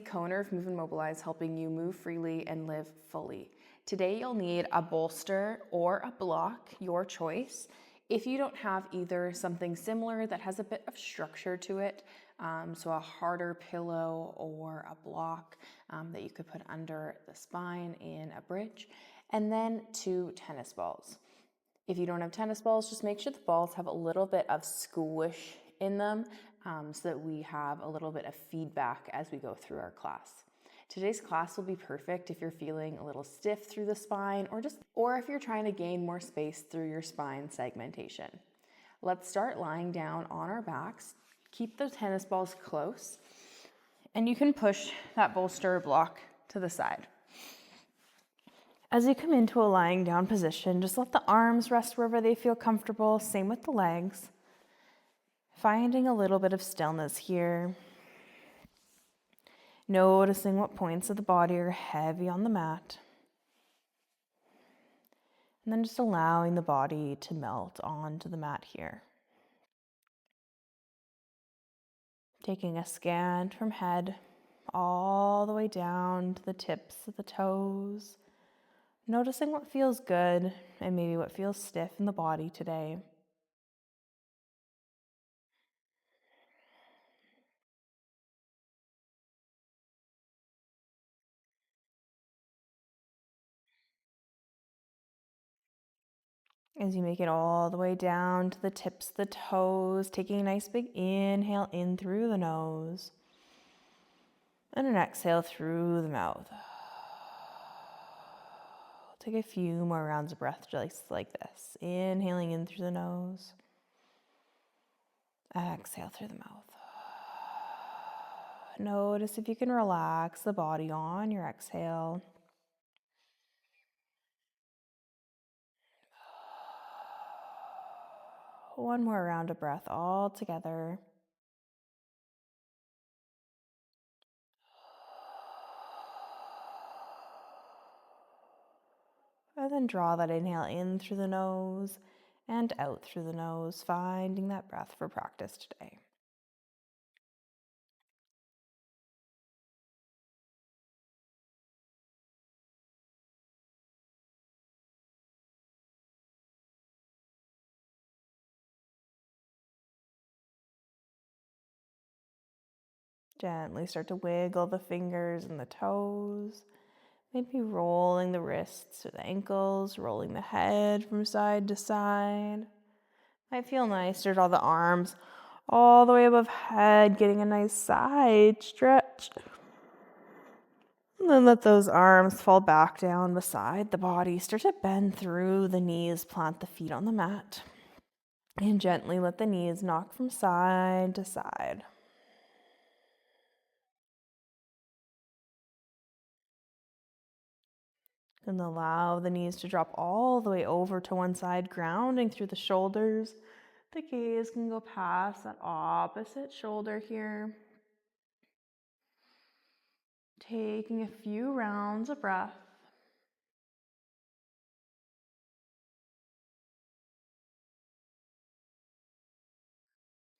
co-owner of Move and Mobilize, helping you move freely and live fully. Today you'll need a bolster or a block, your choice. If you don't have either, something similar that has a bit of structure to it, so a harder pillow or a block that you could put under the spine in a bridge, and then 2 tennis balls. If you don't have tennis balls, just make sure the balls have a little bit of squish in them so that we have a little bit of feedback as we go through our class. Today's class will be perfect if you're feeling a little stiff through the spine or if you're trying to gain more space through your spine segmentation. Let's start lying down on our backs. Keep the tennis balls close, and you can push that bolster or block to the side. As you come into a lying down position, just let the arms rest wherever they feel comfortable. Same with the legs. Finding a little bit of stillness here. Noticing what points of the body are heavy on the mat. And then just allowing the body to melt onto the mat here. Taking a scan from head all the way down to the tips of the toes. Noticing what feels good and maybe what feels stiff in the body today. As you make it all the way down to the tips of the toes, taking a nice big inhale in through the nose and an exhale through the mouth. Take a few more rounds of breath just like this. Inhaling in through the nose. Exhale through the mouth. Notice if you can relax the body on your exhale. One more round of breath all together. And then draw that inhale in through the nose and out through the nose, finding that breath for practice today. Gently start to wiggle the fingers and the toes, maybe rolling the wrists or the ankles, rolling the head from side to side. Might feel nice to draw the arms all the way above head, getting a nice side stretch. And then let those arms fall back down beside the body. Start to bend through the knees, plant the feet on the mat. And gently let the knees knock from side to side. And allow the knees to drop all the way over to one side, grounding through the shoulders. The gaze can go past that opposite shoulder here. Taking a few rounds of breath.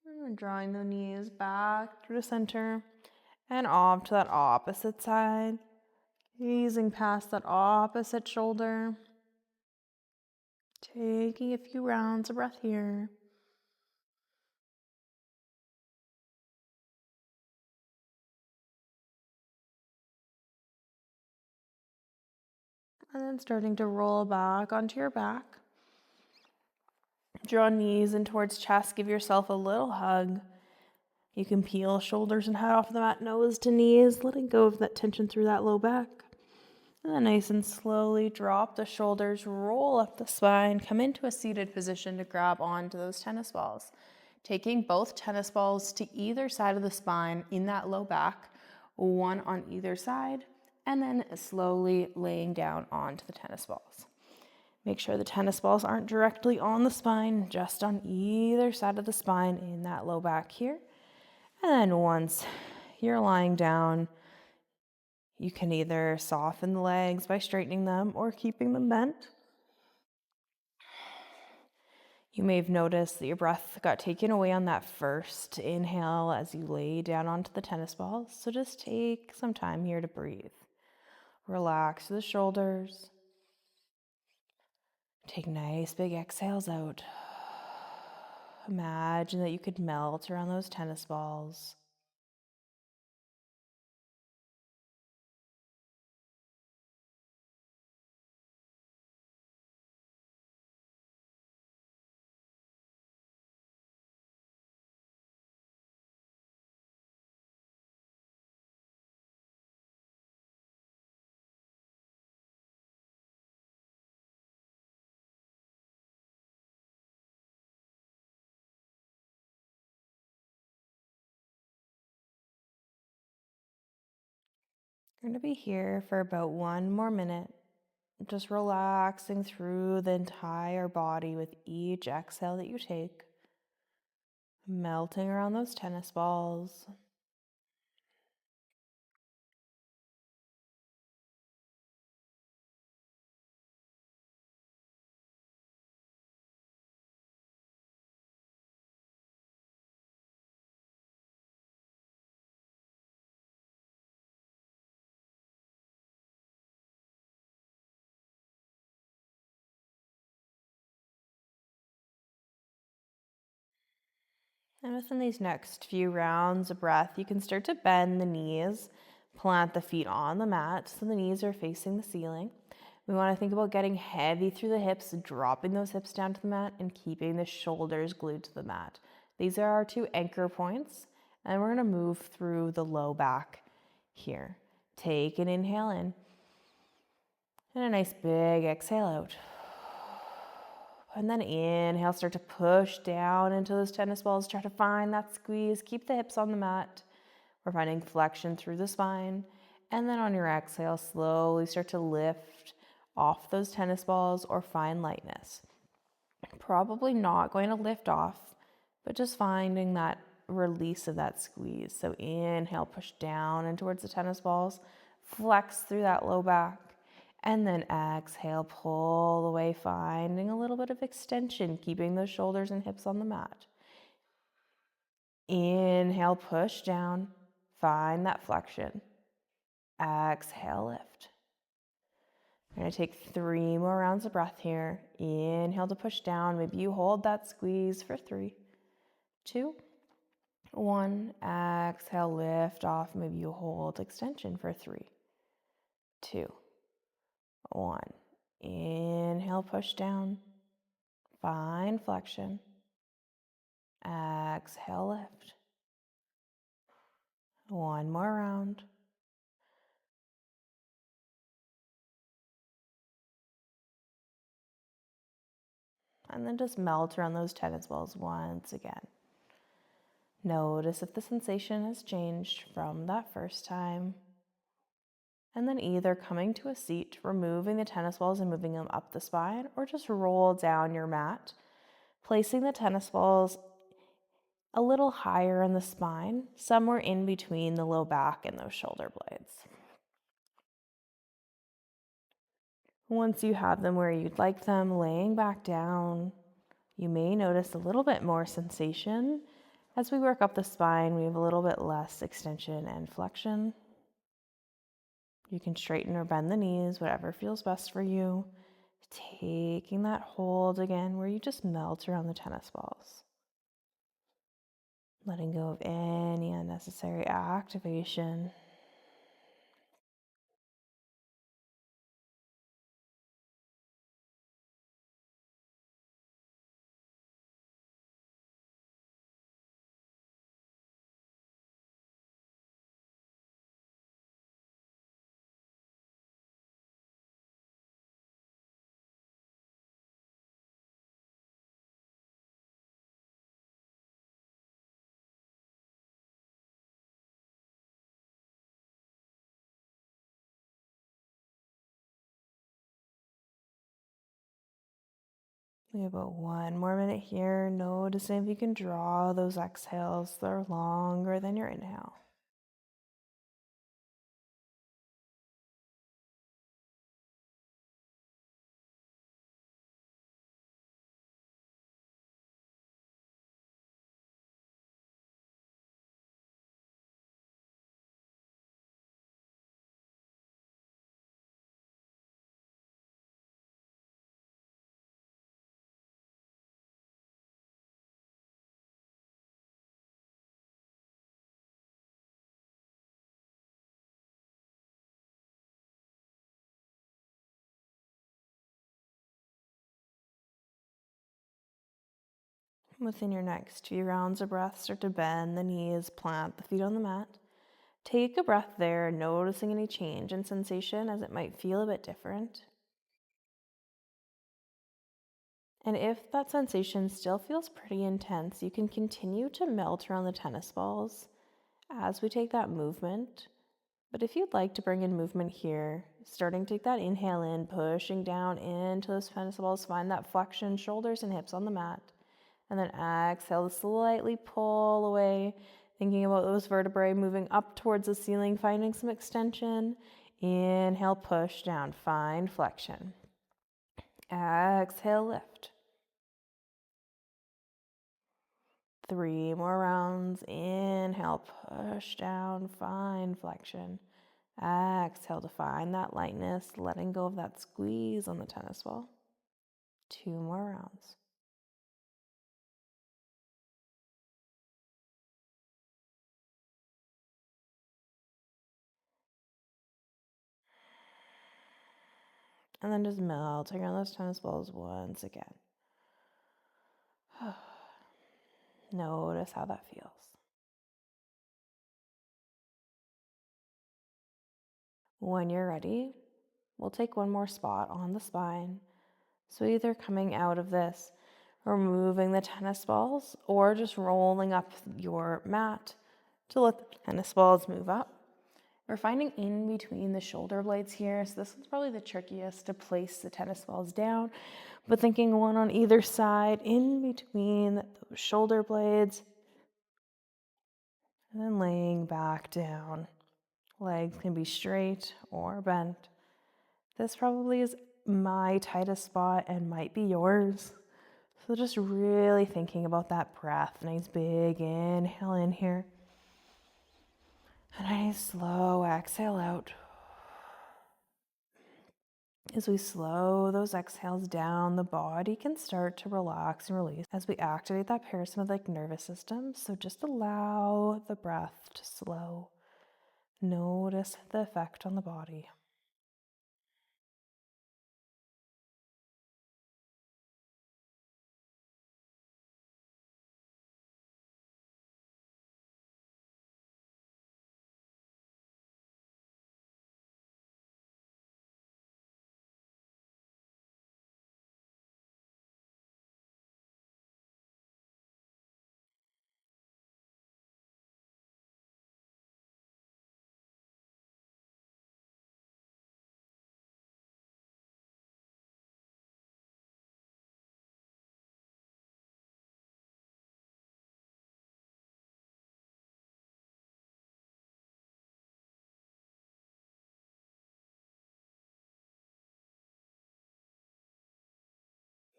And drawing the knees back through the center and off to that opposite side. Easing past that opposite shoulder. Taking a few rounds of breath here. And then starting to roll back onto your back. Draw knees in towards chest. Give yourself a little hug. You can peel shoulders and head off the mat, nose to knees, letting go of that tension through that low back. And then nice and slowly drop the shoulders, roll up the spine, come into a seated position to grab onto those tennis balls. Taking both tennis balls to either side of the spine in that low back, one on either side, and then slowly laying down onto the tennis balls. Make sure the tennis balls aren't directly on the spine, just on either side of the spine in that low back here. And then once you're lying down, you can either soften the legs by straightening them or keeping them bent. You may have noticed that your breath got taken away on that first inhale as you lay down onto the tennis balls. So just take some time here to breathe. Relax the shoulders. Take nice big exhales out. Imagine that you could melt around those tennis balls. You're going to be here for about 1 more minute, just relaxing through the entire body with each exhale that you take, melting around those tennis balls. And within these next few rounds of breath, you can start to bend the knees, plant the feet on the mat so the knees are facing the ceiling. We want to think about getting heavy through the hips, dropping those hips down to the mat, and keeping the shoulders glued to the mat. These are our 2 anchor points, and we're going to move through the low back here. Take an inhale in, and a nice big exhale out. And then inhale, start to push down into those tennis balls. Try to find that squeeze. Keep the hips on the mat. We're finding flexion through the spine. And then on your exhale, slowly start to lift off those tennis balls or find lightness. Probably not going to lift off, but just finding that release of that squeeze. So inhale, push down and towards the tennis balls. Flex through that low back. And then exhale, pull away, finding a little bit of extension, keeping those shoulders and hips on the mat. Inhale, push down, find that flexion. Exhale, lift. We're going to take 3 more rounds of breath here. Inhale to push down. Maybe you hold that squeeze for 3, 2, 1. Exhale, lift off. Maybe you hold extension for 3, 2, 1. Inhale, push down. Find flexion. Exhale, lift. 1 more round. And then just melt around those tennis balls once again. Notice if the sensation has changed from that first time. And then either coming to a seat, removing the tennis balls and moving them up the spine, or just roll down your mat, placing the tennis balls a little higher in the spine, somewhere in between the low back and those shoulder blades. Once you have them where you'd like them, laying back down, you may notice a little bit more sensation. As we work up the spine, we have a little bit less extension and flexion. You can straighten or bend the knees, whatever feels best for you. Taking that hold again where you just melt around the tennis balls. Letting go of any unnecessary activation. We have about 1 more minute here. Noticing if you can draw those exhales that are longer than your inhale. Within your next few rounds of breath, start to bend the knees, plant the feet on the mat. Take a breath there, noticing any change in sensation as it might feel a bit different. And if that sensation still feels pretty intense, you can continue to melt around the tennis balls as we take that movement. But if you'd like to bring in movement here, starting to take that inhale in, pushing down into those tennis balls, find that flexion, shoulders and hips on the mat. And then exhale to slightly pull away, thinking about those vertebrae moving up towards the ceiling, finding some extension. Inhale, push down, find flexion. Exhale, lift. 3 more rounds. Inhale, push down, find flexion. Exhale to find that lightness, letting go of that squeeze on the tennis ball. 2 more rounds. And then just melting around those tennis balls once again. Notice how that feels. When you're ready, we'll take one more spot on the spine. So either coming out of this, removing the tennis balls, or just rolling up your mat to let the tennis balls move up. We're finding in between the shoulder blades here, so this one's probably the trickiest to place the tennis balls down, but thinking one on either side in between those shoulder blades, and then laying back down. Legs can be straight or bent. This probably is my tightest spot and might be yours. So just really thinking about that breath. Nice big inhale in here. And a nice slow exhale out. As we slow those exhales down, the body can start to relax and release as we activate that parasympathetic nervous system. So just allow the breath to slow. Notice the effect on the body.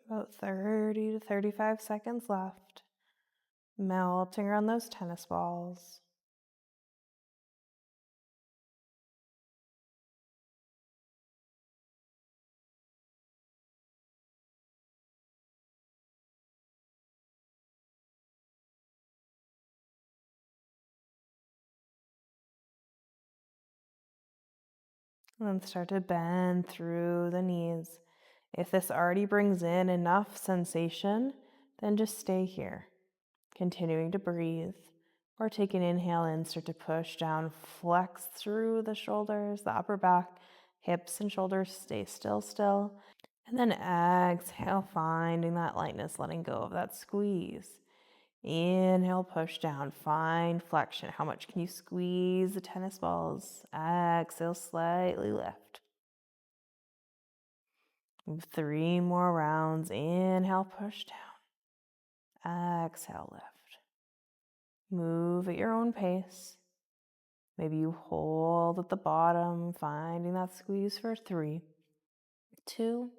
About 30 to 35 seconds left. Melting around those tennis balls. And then start to bend through the knees. If this already brings in enough sensation, then just stay here, continuing to breathe. Or take an inhale in, start to push down, flex through the shoulders, the upper back, hips and shoulders, stay still. And then exhale, finding that lightness, letting go of that squeeze. Inhale, push down, find flexion. How much can you squeeze the tennis balls? Exhale, slightly lift. 3 more rounds. Inhale, push down. Exhale, lift. Move at your own pace. Maybe you hold at the bottom, finding that squeeze for 3, 2,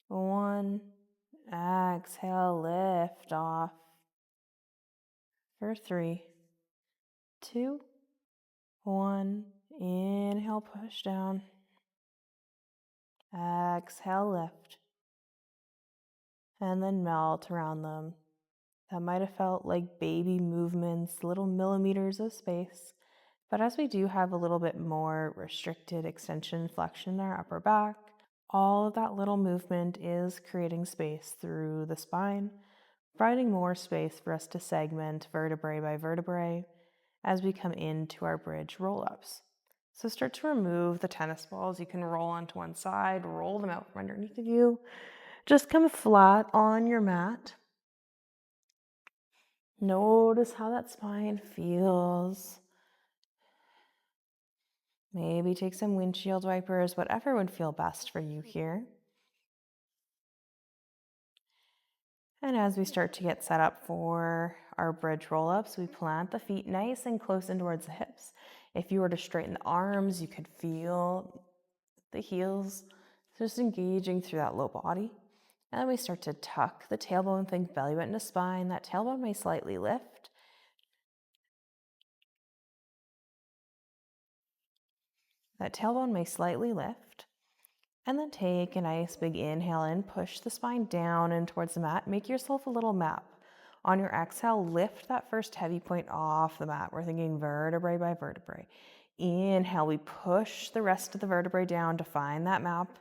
1. Exhale, lift off for 3, 2, 1. Inhale, push down. Exhale, lift. And then melt around them. That might have felt like baby movements, little millimeters of space. But as we do have a little bit more restricted extension flexion in our upper back, all of that little movement is creating space through the spine, providing more space for us to segment vertebrae by vertebrae as we come into our bridge roll-ups. So start to remove the tennis balls. You can roll onto one side, roll them out from underneath of you. Just come flat on your mat. Notice how that spine feels. Maybe take some windshield wipers, whatever would feel best for you here. And as we start to get set up for our bridge roll-ups, we plant the feet nice and close in towards the hips. If you were to straighten the arms, you could feel the heels just engaging through that low body. And then we start to tuck the tailbone, think belly button to spine. That tailbone may slightly lift. And then take a nice big inhale in, push the spine down and towards the mat. Make yourself a little map. On your exhale, lift that first heavy point off the mat. We're thinking vertebrae by vertebrae. Inhale, we push the rest of the vertebrae down to find that map.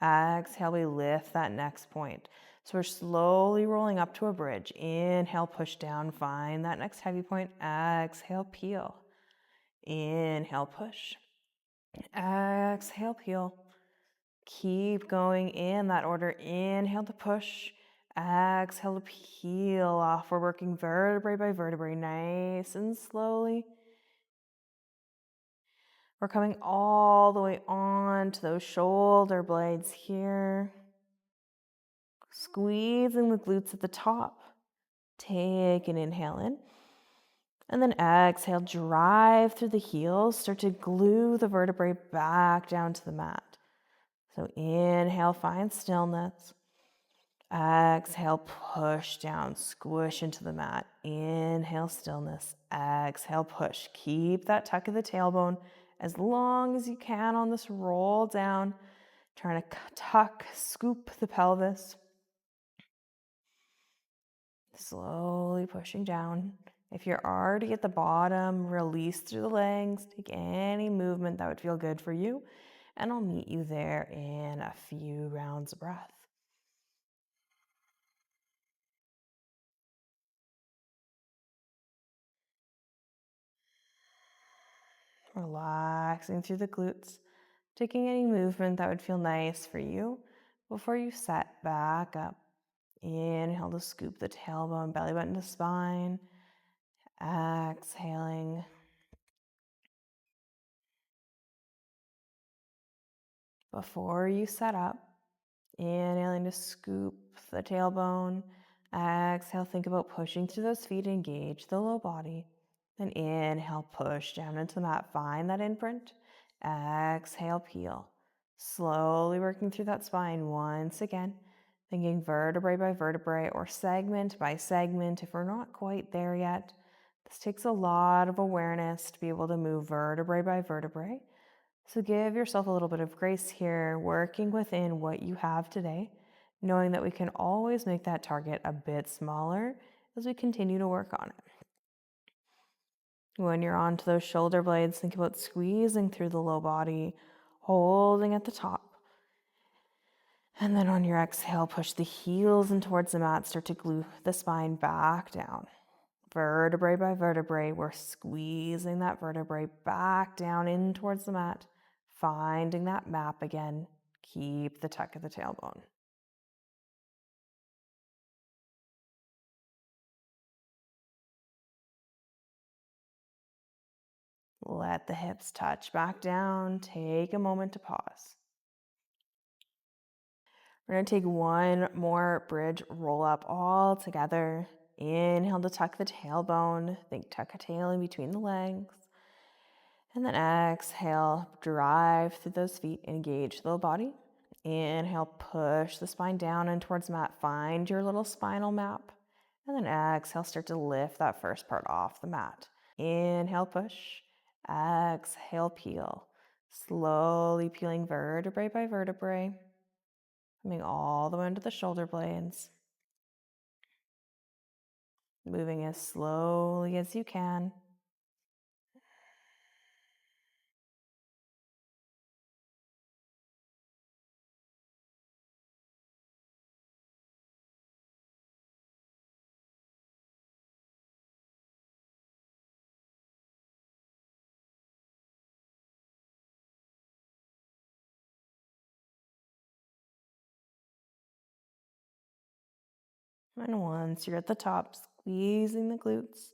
Exhale, we lift that next point. So we're slowly rolling up to a bridge. Inhale, push down, find that next heavy point. Exhale, peel. Inhale, push. Exhale, peel. Keep going in that order. Inhale to push. Exhale to peel off. We're working vertebrae by vertebrae, nice and slowly. We're coming all the way on to those shoulder blades here. Squeezing the glutes at the top. Take an inhale in. And then exhale, drive through the heels. Start to glue the vertebrae back down to the mat. So inhale, find stillness. Exhale, push down, squish into the mat. Inhale, stillness. Exhale, push. Keep that tuck of the tailbone as long as you can on this roll down. Trying to tuck, scoop the pelvis. Slowly pushing down. If you're already at the bottom, release through the legs. Take any movement that would feel good for you. And I'll meet you there in a few rounds of breath. Relaxing through the glutes, taking any movement that would feel nice for you before you set back up. Inhale to scoop the tailbone, belly button to spine. Exhaling. Before you set up, inhaling to scoop the tailbone. Exhale, think about pushing through those feet, engage the low body. Then inhale, push down into the mat, find that imprint. Exhale, peel. Slowly working through that spine once again, thinking vertebrae by vertebrae or segment by segment if we're not quite there yet. This takes a lot of awareness to be able to move vertebrae by vertebrae. So give yourself a little bit of grace here, working within what you have today, knowing that we can always make that target a bit smaller as we continue to work on it. When you're onto those shoulder blades, think about squeezing through the low body, holding at the top. And then on your exhale, push the heels in towards the mat, start to glue the spine back down. Vertebrae by vertebrae, we're squeezing that vertebrae back down in towards the mat, finding that map again. Keep the tuck of the tailbone. Let the hips touch back down. Take a moment to pause. We're going to take one more bridge roll up all together. Inhale to tuck the tailbone. Think tuck a tail in between the legs. And then exhale, drive through those feet, engage the low body. Inhale, push the spine down and towards the mat. Find your little spinal map. And then exhale, start to lift that first part off the mat. Inhale, push. Exhale, peel. Slowly peeling vertebrae by vertebrae. Coming all the way into the shoulder blades. Moving as slowly as you can. And once you're at the top, squeezing the glutes,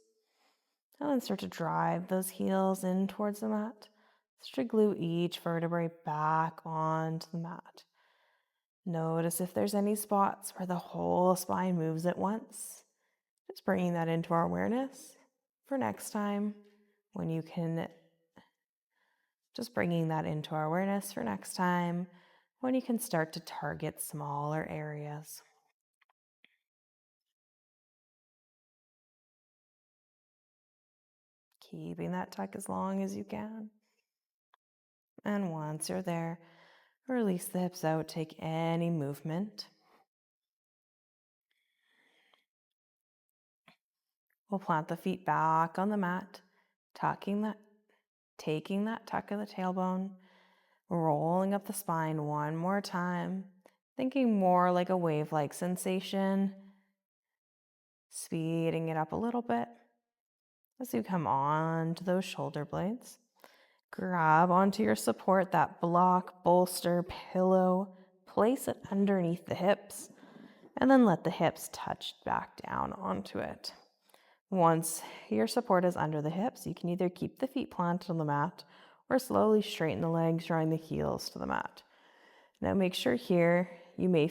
and then start to drive those heels in towards the mat. Start to glue each vertebrae back onto the mat. Notice if there's any spots where the whole spine moves at once. Just bringing that into our awareness for next time when you can start to target smaller areas. Keeping that tuck as long as you can. And once you're there, release the hips out, take any movement. We'll plant the feet back on the mat, taking that tuck of the tailbone, rolling up the spine one more time, thinking more like a wave-like sensation, speeding it up a little bit as you come on to those shoulder blades. Grab onto your support, that block, bolster, pillow, place it underneath the hips, and then let the hips touch back down onto it. Once your support is under the hips, you can either keep the feet planted on the mat or slowly straighten the legs, drawing the heels to the mat. Now make sure here you may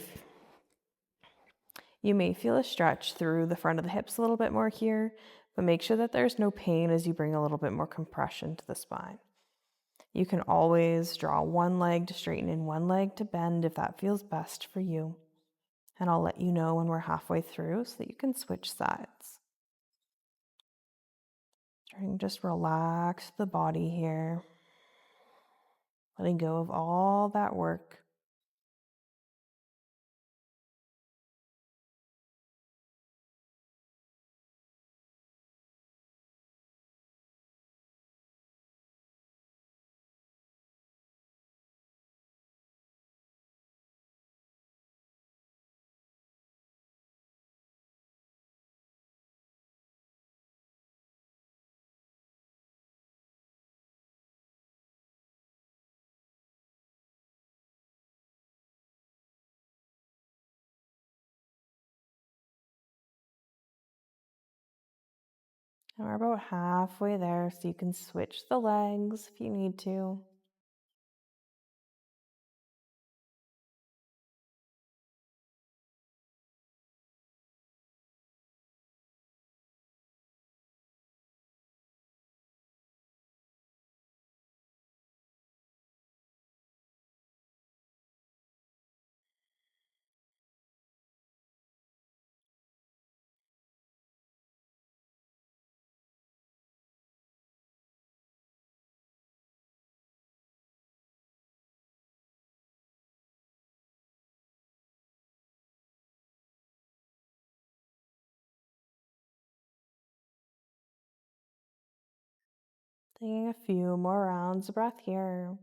feel a stretch through the front of the hips a little bit more here, but make sure that there's no pain as you bring a little bit more compression to the spine. You can always draw one leg to straighten and one leg to bend if that feels best for you. And I'll let you know when we're halfway through so that you can switch sides. Trying to just relax the body here, letting go of all that work. And we're about halfway there, so you can switch the legs if you need to. Taking a few more rounds of breath here.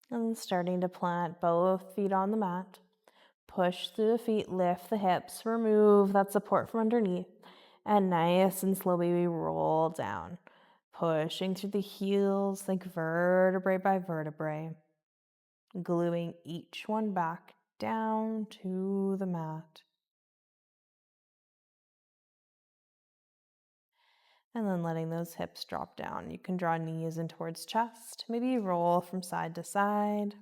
And starting to plant both feet on the mat. Push through the feet, lift the hips, remove that support from underneath, and nice and slowly we roll down. Pushing through the heels, think vertebrae by vertebrae, gluing each one back down to the mat. And then letting those hips drop down. You can draw knees in towards chest, maybe roll from side to side.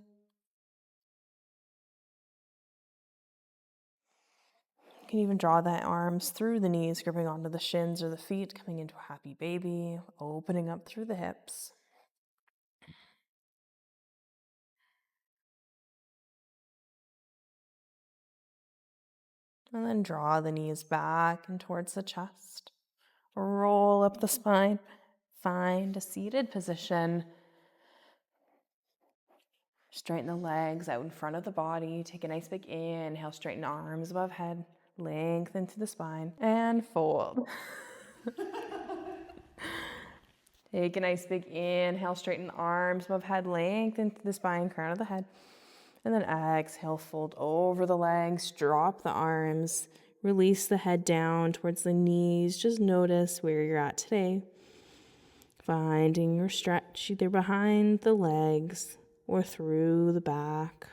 You can even draw the arms through the knees, gripping onto the shins or the feet, coming into a happy baby, opening up through the hips. And then draw the knees back and towards the chest. Roll up the spine. Find a seated position. Straighten the legs out in front of the body. Take a nice big inhale, straighten arms above head. Lengthen through the spine and fold. Take a nice big inhale, straighten arms above head, lengthen through the spine, crown of the head. And then exhale, fold over the legs, drop the arms, release the head down towards the knees. Just notice where you're at today. Finding your stretch either behind the legs or through the back.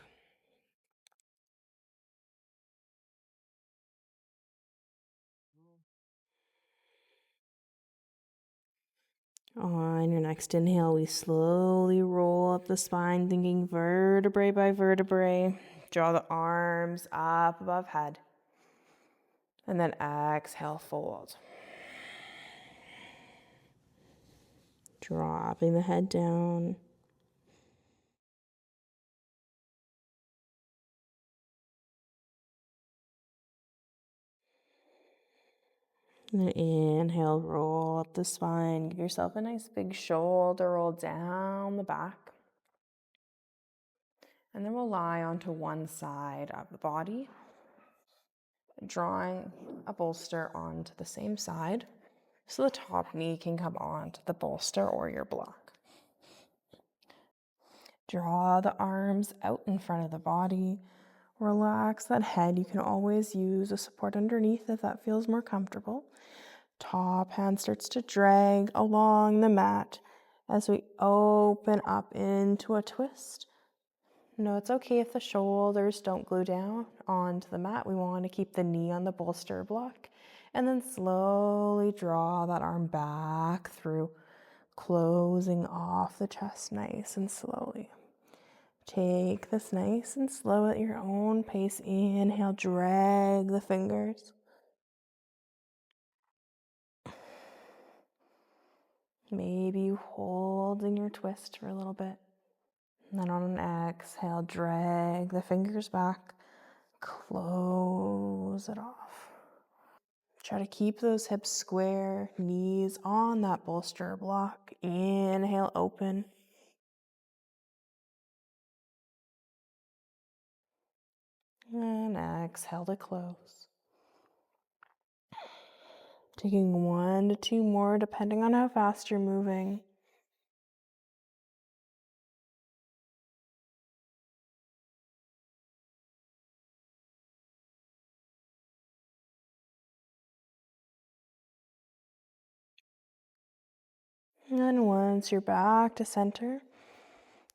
On your next inhale, we slowly roll up the spine, thinking vertebrae by vertebrae. Draw the arms up above head. And then exhale, fold. Dropping the head down. And then inhale, roll up the spine. Give yourself a nice big shoulder roll down the back. And then we'll lie onto one side of the body, drawing a bolster onto the same side so the top knee can come onto the bolster or your block. Draw the arms out in front of the body. Relax that head. You can always use a support underneath if that feels more comfortable. Top hand starts to drag along the mat as we open up into a twist. No, it's okay if the shoulders don't glue down onto the mat. We want to keep the knee on the bolster block. And then slowly draw that arm back through, closing off the chest nice and slowly. Take this nice and slow at your own pace. Inhale, drag the fingers. Maybe you hold in your twist for a little bit. And then on an exhale, drag the fingers back. Close it off. Try to keep those hips square, knees on that bolster block. Inhale, open. And exhale to close. Taking 1 to 2 more, depending on how fast you're moving. And then once you're back to center,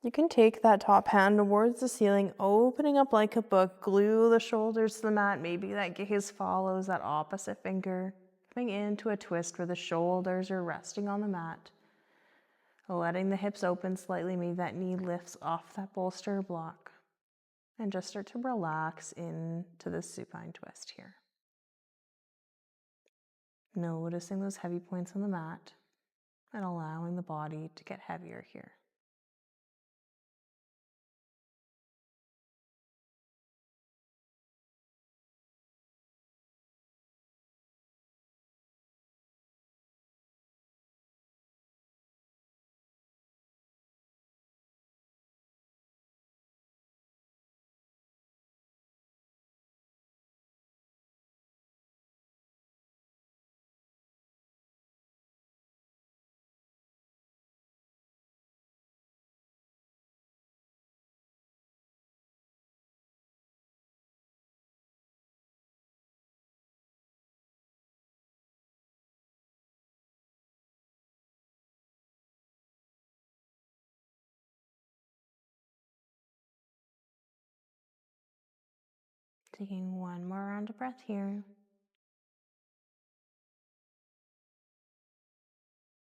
you can take that top hand towards the ceiling, opening up like a book, glue the shoulders to the mat. Maybe that gaze follows that opposite finger, coming into a twist where the shoulders are resting on the mat. Letting the hips open slightly, maybe that knee lifts off that bolster block. And just start to relax into the supine twist here. Noticing those heavy points on the mat and allowing the body to get heavier here. Taking one more round of breath here.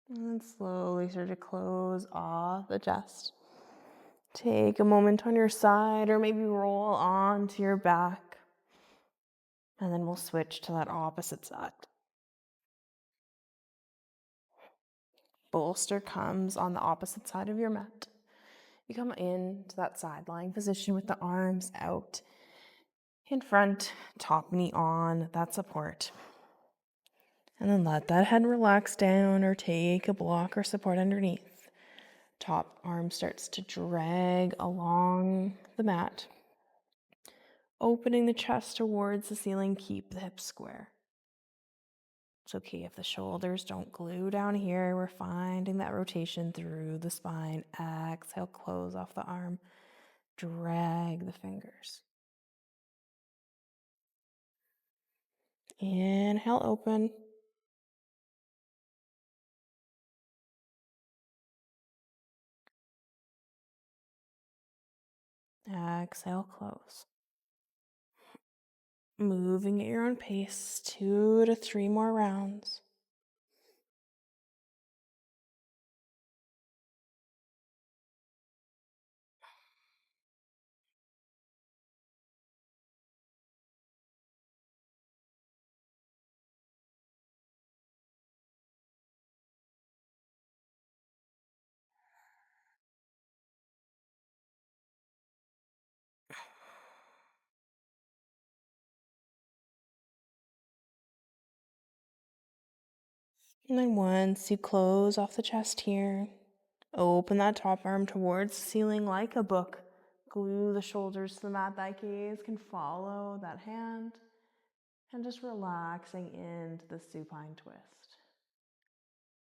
And then slowly start to close off the chest. Take a moment on your side or maybe roll onto your back. And then we'll switch to that opposite side. Bolster comes on the opposite side of your mat. You come into that side lying position with the arms out in front, top knee on that support. And then let that head relax down or take a block or support underneath. Top arm starts to drag along the mat. Opening the chest towards the ceiling, keep the hips square. It's okay if the shoulders don't glue down here. We're finding that rotation through the spine. Exhale, close off the arm. Drag the fingers. Inhale, open. Exhale, close. Moving at your own pace, 2 to 3 more rounds. And then once you close off the chest here, open that top arm towards the ceiling like a book. Glue the shoulders to the mat. That gaze can follow that hand. And just relaxing into the supine twist.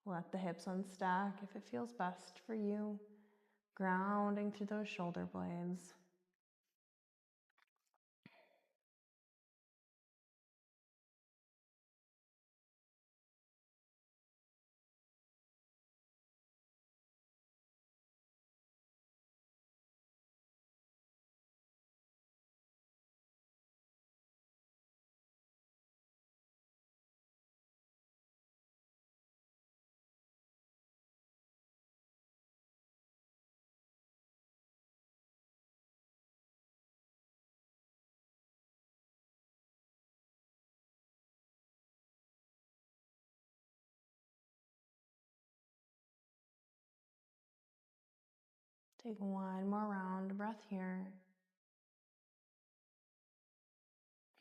Let the hips unstack if it feels best for you. Grounding through those shoulder blades. Take one more round of breath here.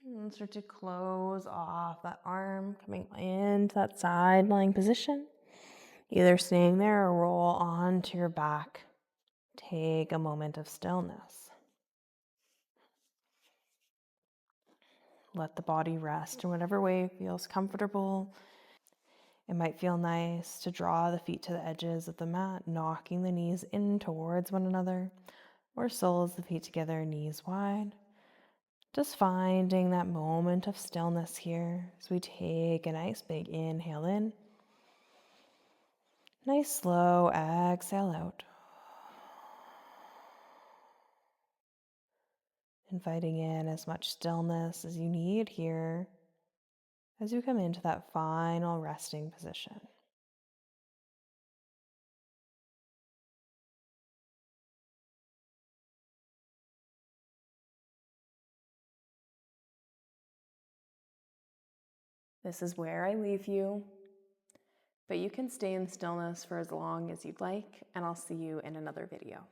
And start to close off that arm, coming into that side lying position. Either staying there or roll onto your back. Take a moment of stillness. Let the body rest in whatever way feels comfortable. It might feel nice to draw the feet to the edges of the mat, knocking the knees in towards one another, or soles the feet together, knees wide. Just finding that moment of stillness here as we take a nice big inhale in. Nice slow exhale out. Inviting in as much stillness as you need here as you come into that final resting position. This is where I leave you, but you can stay in stillness for as long as you'd like, and I'll see you in another video.